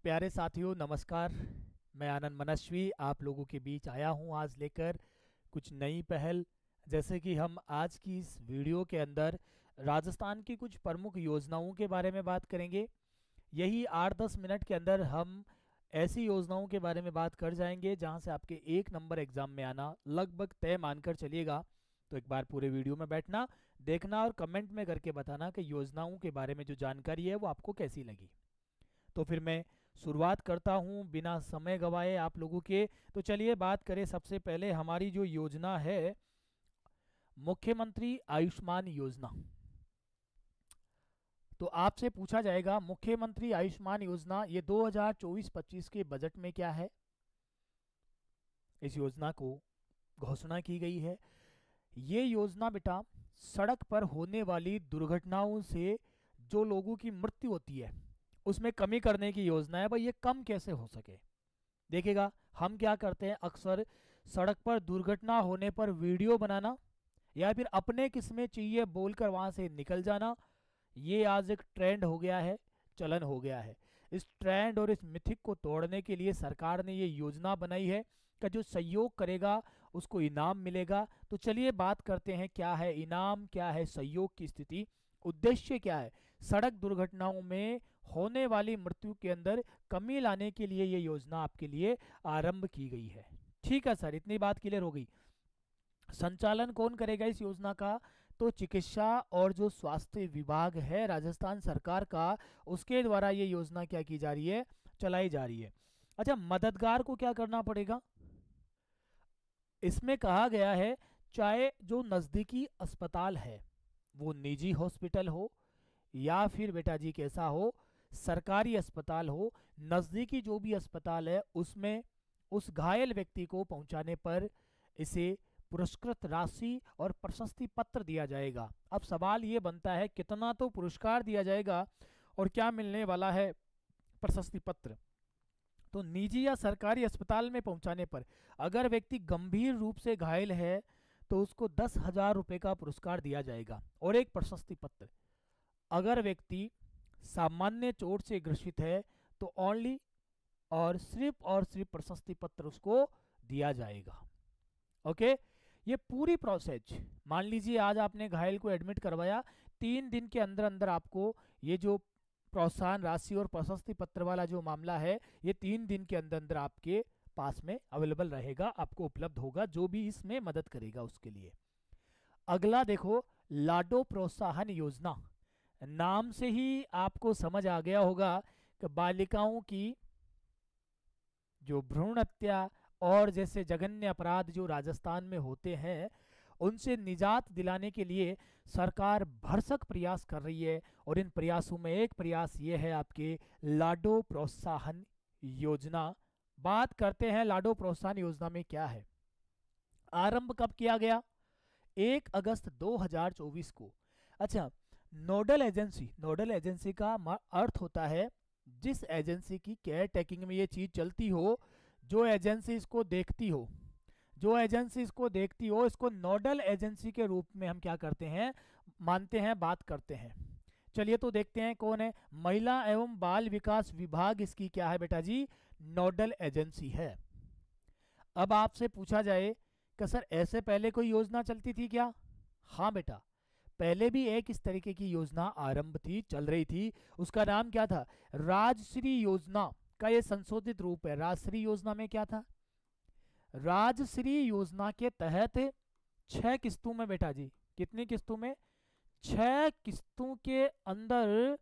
प्यारे साथियों नमस्कार। मैं आनंद मनस्वी आप लोगों के बीच आया हूं आज लेकर कुछ नई पहल। जैसे कि हम आज की इस वीडियो के अंदर राजस्थान की कुछ प्रमुख योजनाओं के बारे में बात करेंगे। यही 8-10 मिनट के अंदर हम ऐसी योजनाओं के बारे में बात कर जाएंगे जहां से आपके 1 नंबर एग्जाम में आना लगभग तय मानकर चलिएगा। तो एक बार पूरे वीडियो में बैठना, देखना और कमेंट में करके बताना कि योजनाओं के बारे में जो जानकारी है वो आपको कैसी लगी। तो फिर मैं शुरुआत करता हूं बिना समय गवाए आप लोगों के। तो चलिए बात करें सबसे पहले हमारी जो योजना है मुख्यमंत्री आयुष्मान योजना। तो आपसे पूछा जाएगा मुख्यमंत्री आयुष्मान योजना ये 2024-25 के बजट में क्या है। इस योजना को घोषणा की गई है। ये योजना बेटा सड़क पर होने वाली दुर्घटनाओं से जो लोगों की मृत्यु होती है उसमें कमी करने की योजना है। भाई ये कम कैसे हो सके, देखिएगा हम क्या करते हैं अक्सर सड़क पर दुर्घटना होने पर वीडियो बनाना या फिर अपने किस्में चाहिए बोलकर वहां से निकल जाना, ये आज एक ट्रेंड हो गया है, चलन हो गया है। इस ट्रेंड और इस मिथिक को तोड़ने के लिए सरकार ने ये योजना बनाई है कि जो सहयोग करेगा उसको इनाम मिलेगा। तो चलिए बात करते हैं क्या है इनाम, क्या है सहयोग की स्थिति, उद्देश्य क्या है। सड़क दुर्घटनाओं में होने वाली मृत्यु के अंदर कमी लाने के लिए ये योजना आपके लिए आरंभ की गई है। ठीक है सर, इतनी बात क्लियर हो गई। संचालन कौन करेगा इस योजना का? तो चिकित्सा और जो स्वास्थ्य विभाग है राजस्थान सरकार का, उसके द्वारा ये योजना क्या की जा रही है, चलाई जा रही है। अच्छा, मददगार को क्या करना पड़ेगा? इसमें कहा गया है चाहे जो नजदीकी अस्पताल है वो निजी हॉस्पिटल हो या फिर बेटा जी कैसा हो सरकारी अस्पताल हो, नजदीकी जो भी अस्पताल है उसमें उस घायल व्यक्ति को पहुंचाने पर इसे पुरस्कृत राशि और प्रशस्ति पत्र दिया जाएगा। अब सवाल ये बनता है कितना तो पुरस्कार दिया जाएगा और क्या मिलने वाला है प्रशस्ति पत्र। तो निजी या सरकारी अस्पताल में पहुंचाने पर अगर व्यक्ति गंभीर रूप से घायल है तो उसको 10,000 रुपए का पुरस्कार दिया जाएगा और एक प्रशस्ति पत्र। अगर व्यक्ति सामान्य चोट से ग्रसित है तो ओनली और सिर्फ प्रशस्ति पत्र उसको दिया जाएगा। ओके, ये पूरी प्रोसेस, मान लीजिए आज आपने घायल को एडमिट करवाया, 3 दिन के अंदर अंदर आपको ये जो प्रोत्साहन राशि और प्रशस्ति पत्र वाला जो मामला है ये 3 दिन के अंदर अंदर आपके पास में अवेलेबल रहेगा, आपको उपलब्ध होगा, जो भी इसमें मदद करेगा उसके लिए। अगला देखो लाडो प्रोत्साहन योजना। नाम से ही आपको समझ आ गया होगा कि बालिकाओं की जो भ्रूण हत्या और जैसे जघन्य अपराध जो राजस्थान में होते हैं उनसे निजात दिलाने के लिए सरकार भरसक प्रयास कर रही है। और इन प्रयासों में एक प्रयास ये है आपके लाडो प्रोत्साहन योजना। बात करते हैं लाडो प्रोत्साहन योजना में क्या है। आरंभ कब किया गया? 1 अगस्त 2024 को। अच्छा, नोडल एजेंसी का अर्थ होता है जिस एजेंसी की केयर टेकिंग में ये चीज चलती हो, जो एजेंसी इसको देखती हो, इसको नोडल एजेंसी के रूप में हम क्या करते हैं, मानते हैं, बात करते हैं। चलिए तो देखते हैं कौन है। महिला एवं बाल विकास विभाग इसकी क्या है बेटा जी, नोडल एजेंसी है। अब आपसे पूछा जाए कि सर ऐसे पहले कोई योजना चलती थी क्या? हाँ बेटा, पहले भी एक इस तरीके की योजना आरंभ थी, चल रही थी। उसका नाम क्या था? राजश्री योजना का ये संशोधित रूप है। राजश्री योजना में क्या था? राजश्री योजना के तहत 6 किस्तों में बेटा जी, कितनी किस्तों में? 6 किस्तों के अंदर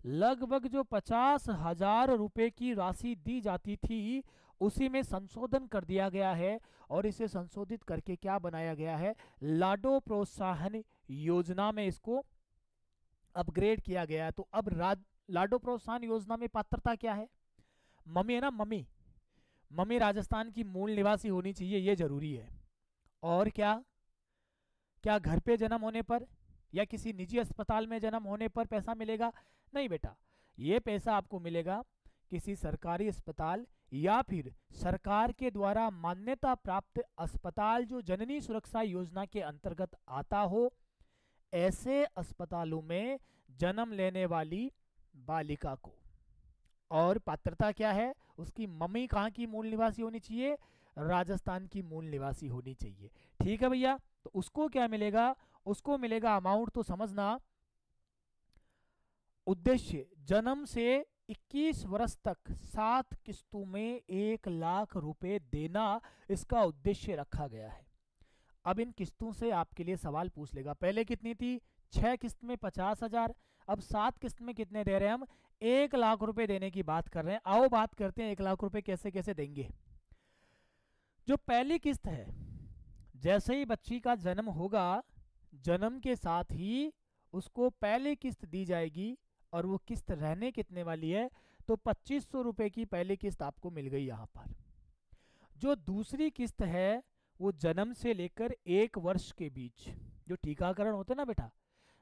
लगभग जो 50,000 रुपए की राशि दी जाती थी उसी में संशोधन कर दिया गया है और इसे संशोधित करके क्या बनाया गया है, लाडो प्रोत्साहन योजना में इसको अपग्रेड किया गया है। तो अब लाडो प्रोत्साहन योजना में पात्रता क्या है? मम्मी है ना, मम्मी राजस्थान की मूल निवासी होनी चाहिए, ये जरूरी है। और क्या घर पे जन्म होने पर या किसी निजी अस्पताल में जन्म होने पर पैसा मिलेगा? नहीं बेटा, ये पैसा आपको मिलेगा किसी सरकारी अस्पताल या फिर सरकार के द्वारा मान्यता प्राप्त अस्पताल जो जननी सुरक्षा योजना के अंतर्गत आता हो, ऐसे अस्पतालों में जन्म लेने वाली बालिका को। और पात्रता क्या है, उसकी मम्मी कहाँ की मूल निवासी होनी चाहिए, राजस्थान की मूल निवासी होनी चाहिए। ठीक है भैया, तो उसको क्या मिलेगा, उसको मिलेगा अमाउंट, तो समझना उद्देश्य जन्म से 21 वर्ष तक 7 किस्तों में 1 लाख रुपए देना इसका उद्देश्य रखा गया है। अब इन किस्तों से आपके लिए सवाल पूछ लेगा, पहले कितनी थी, 6 किस्त में 50,000, अब 7 किस्त में कितने दे रहे हैं हम, 1 लाख रुपए देने की बात कर रहे हैं। आओ बात करते हैं 1 लाख रुपए कैसे कैसे देंगे। जो पहली किस्त है, जैसे ही बच्ची का जन्म होगा, जन्म के साथ ही उसको पहली किस्त दी जाएगी, और वो किस्त रहने कितने वाली है, तो 2500 रुपए की पहली किस्त आपको मिल गई यहाँ पर। जो दूसरी किस्त है, वो जन्म से लेकर 1 वर्ष के बीच जो टीकाकरण होते हैं ना बेटा,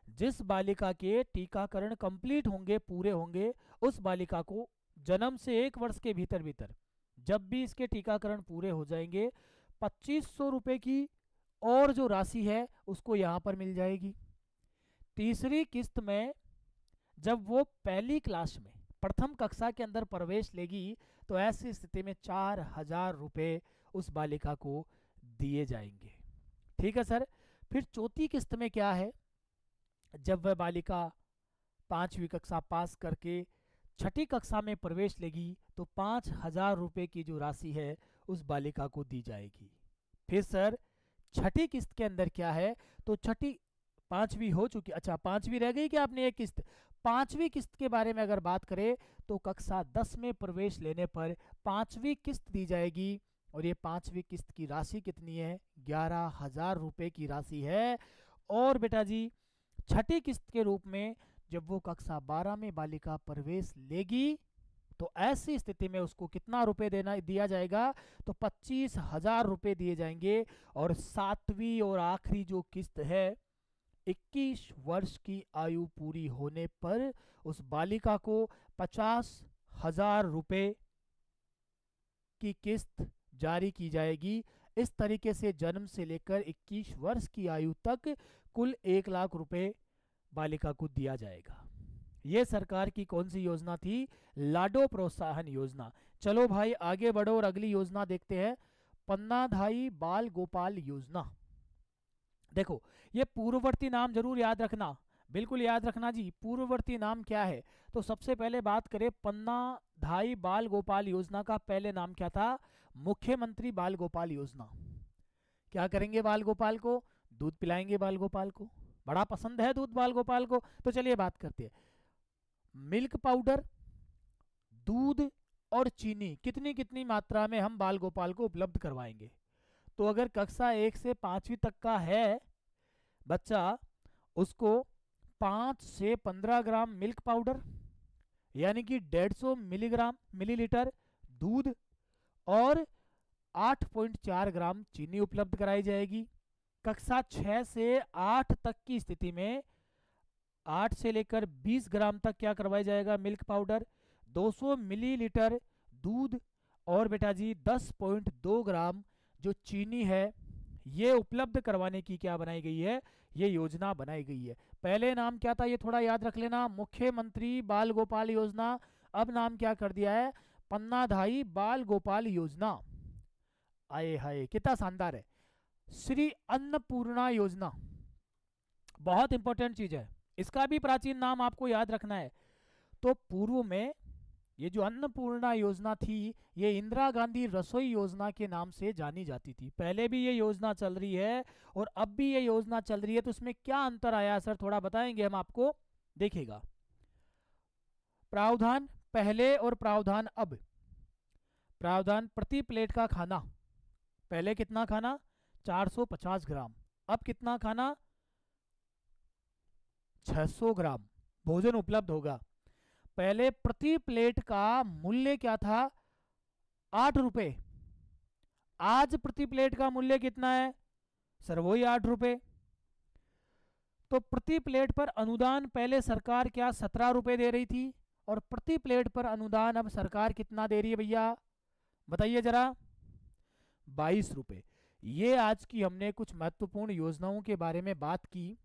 जिस बालिका के टीकाकरण कंप्लीट होंगे, पूरे होंगे, उस बालिका को जन्म से 1 वर्ष के भीतर भीतर जब भी इसके टीकाकरण पूरे हो जाएंगे, 2500 रुपए की और जो राशि है उसको यहाँ पर मिल जाएगी। तीसरी किस्त में जब वो पहली क्लास में प्रथम कक्षा के अंदर प्रवेश लेगी, तो ऐसी स्थिति में 4,000 रुपए उस बालिका को दिए जाएंगे। ठीक है सर। फिर चौथी किस्त में क्या है, जब वह बालिका 5वीं कक्षा पास करके 6ठी कक्षा में प्रवेश लेगी, तो 5,000 रुपए की जो राशि है उस बालिका को दी जाएगी। फिर सर 6ठी किस्त के अंदर क्या है, तो 5वीं हो चुकी, अच्छा 5वीं रह गई क्या, आपने एक किस्त, 5वीं किस्त के बारे में अगर बात करें तो कक्षा 10 में प्रवेश लेने पर 5वीं किस्त दी जाएगी, और ये 5वीं किस्त की राशि कितनी है, 11,000 रुपए की राशि है। और बेटा जी 6ठी किस्त के रूप में जब वो कक्षा 12 में बालिका प्रवेश लेगी, तो ऐसी स्थिति में उसको कितना रुपए दिया जाएगा, तो 25,000 रुपए दिए जाएंगे। और 7वीं और आखिरी जो किस्त है, 21 वर्ष की आयु पूरी होने पर उस बालिका को 50,000 रुपए की किस्त जारी की जाएगी। इस तरीके से जन्म से लेकर 21 वर्ष की आयु तक कुल 1 लाख रुपए बालिका को दिया जाएगा। ये सरकार की कौन सी योजना थी, लाडो प्रोत्साहन योजना। चलो भाई आगे बढ़ो और अगली योजना देखते हैं, पन्नाधाई बाल गोपाल योजना। देखो ये पूर्ववर्ती नाम जरूर याद रखना, बिल्कुल याद रखना जी, पूर्ववर्ती नाम क्या है। तो सबसे पहले बात करें पन्नाधाई बाल गोपाल योजना का, पहले नाम क्या था, मुख्यमंत्री बाल गोपाल योजना। क्या करेंगे बाल गोपाल को, दूध पिलाएंगे बाल गोपाल को, बड़ा पसंद है दूध बाल गोपाल को। तो चलिए बात करते हैं, मिल्क पाउडर, दूध और चीनी कितनी कितनी मात्रा में हम बाल गोपाल को उपलब्ध करवाएंगे। तो अगर कक्षा 1 से 5वीं तक का है बच्चा, उसको 5 से 15 ग्राम मिल्क पाउडर, यानी कि 150 मिलीलीटर दूध और 8.4 ग्राम चीनी उपलब्ध कराई जाएगी। कक्षा 6 से 8 तक की स्थिति में 8 से लेकर 20 ग्राम तक क्या करवाया जाएगा, मिल्क पाउडर, 200 मिलीलीटर दूध, और बेटा जी 10.2 ग्राम जो चीनी है, ये उपलब्ध करवाने की क्या बनाई गई है, ये योजना बनाई गई है। पहले नाम क्या था ये थोड़ा याद रख लेना, मुख्यमंत्री बाल गोपाल योजना। अब नाम क्या कर दिया है, पन्नाधाई बाल गोपाल योजना। आए हाय कितना शानदार है। श्री अन्नपूर्णा योजना, बहुत इंपॉर्टेंट चीज है, इसका भी प्राचीन नाम आपको याद रखना है। तो पूर्व में ये जो अन्नपूर्णा योजना थी, ये इंदिरा गांधी रसोई योजना के नाम से जानी जाती थी। पहले भी ये योजना चल रही है और अब भी ये योजना चल रही है, तो इसमें क्या अंतर आया सर, थोड़ा बताएंगे हम आपको, देखिएगा। प्रावधान पहले और प्रावधान अब। प्रावधान प्रति प्लेट का खाना, पहले कितना खाना, 450 ग्राम, अब कितना खाना, 600 ग्राम भोजन उपलब्ध होगा। पहले प्रति प्लेट का मूल्य क्या था, 8 रुपए, आज प्रति प्लेट का मूल्य कितना है सर, वही 8 रुपए। तो प्रति प्लेट पर अनुदान पहले सरकार क्या 17 रुपए दे रही थी, और प्रति प्लेट पर अनुदान अब सरकार कितना दे रही है भैया, बताइए जरा, 22 रुपए। ये आज की हमने कुछ महत्वपूर्ण योजनाओं के बारे में बात की।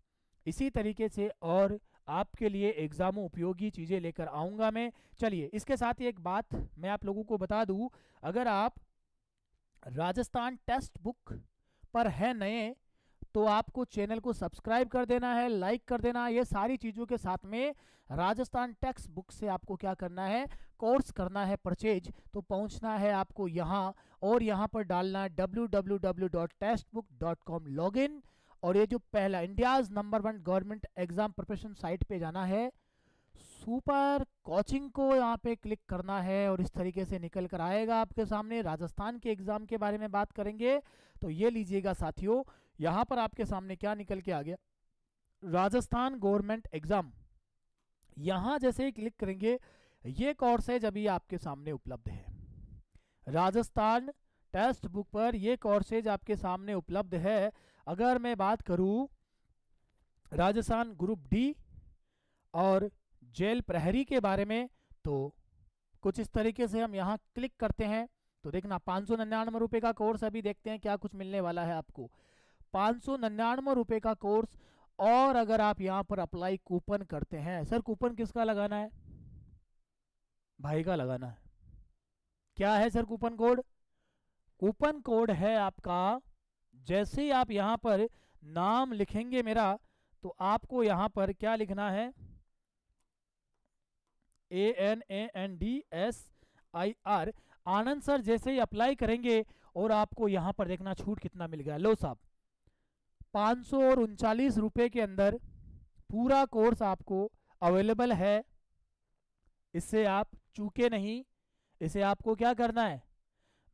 इसी तरीके से और आपके लिए एग्जामों उपयोगी चीज़ें लेकर आऊँगा मैं। चलिए, इसके साथ ही एक बात मैं आप लोगों को बता दूँ, अगर आप राजस्थान टेक्स्ट बुक पर है नए तो आपको चैनल को सब्सक्राइब कर देना है, लाइक कर देना है। ये सारी चीज़ों के साथ में राजस्थान टेक्स्ट बुक से आपको क्या करना है, कोर्स करना है परचेज। तो पहुंचना है आपको यहाँ, और यहाँ पर डालना है www.textbook.com लॉगिन, और ये जो पहला India's number 1 government exam preparation site पे जाना है, सुपर कोचिंग को यहाँ पे क्लिक करना है, और इस तरीके से निकल कर आएगा आपके सामने। राजस्थान के एग्जाम के बारे में बात करेंगे तो ये लीजिएगा साथियों, यहाँ पर आपके सामने क्या निकल के आ गया, राजस्थान गवर्नमेंट एग्जाम। यहाँ जैसे ही क्लिक करेंगे, ये कोर्सेज अभी आपके सामने उपलब्ध है। राजस्थान टेक्स्ट बुक पर ये कोर्सेज आपके सामने उपलब्ध है। अगर मैं बात करूं राजस्थान ग्रुप डी और जेल प्रहरी के बारे में, तो कुछ इस तरीके से हम यहाँ क्लिक करते हैं तो देखना 599 रुपये का कोर्स। अभी देखते हैं क्या कुछ मिलने वाला है आपको। 599 रुपये का कोर्स। और अगर आप यहाँ पर अप्लाई कूपन करते हैं, सर कूपन किसका लगाना है, भाई का लगाना है। क्या है sir coupon code? Coupon code है आपका, जैसे ही आप यहाँ पर नाम लिखेंगे मेरा, तो आपको यहाँ पर क्या लिखना है, ANANDSIR आनंद सर। जैसे ही अप्लाई करेंगे और आपको यहाँ पर देखना छूट कितना मिल गया, लो साहब 539 रुपये के अंदर पूरा कोर्स आपको अवेलेबल है। इससे आप चूके नहीं। इसे आपको क्या करना है,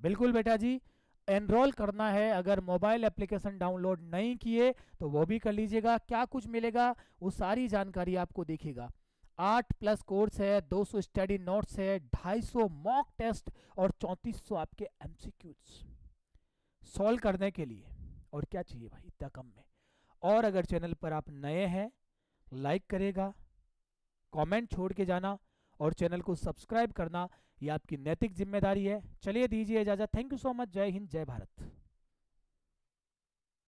बिल्कुल बेटा जी एनरोल करना है। अगर मोबाइल एप्लीकेशन डाउनलोड नहीं किए तो वो भी कर लीजिएगा। क्या कुछ मिलेगा वो सारी जानकारी आपको दिखेगा। 8+ कोर्स है, 200 स्टडी नोट्स है, 250 मॉक टेस्ट और 3400 आपके MCQs सॉल्व करने के लिए। और क्या चाहिए भाई इतना कम में। और अगर चैनल पर आप नए हैं, लाइक करेगा, कमेंट छोड़ के जाना और चैनल को सब्सक्राइब करना, ये आपकी नैतिक जिम्मेदारी है। चलिए दीजिए इजाजत। Thank you so much. जय हिंद, जय भारत।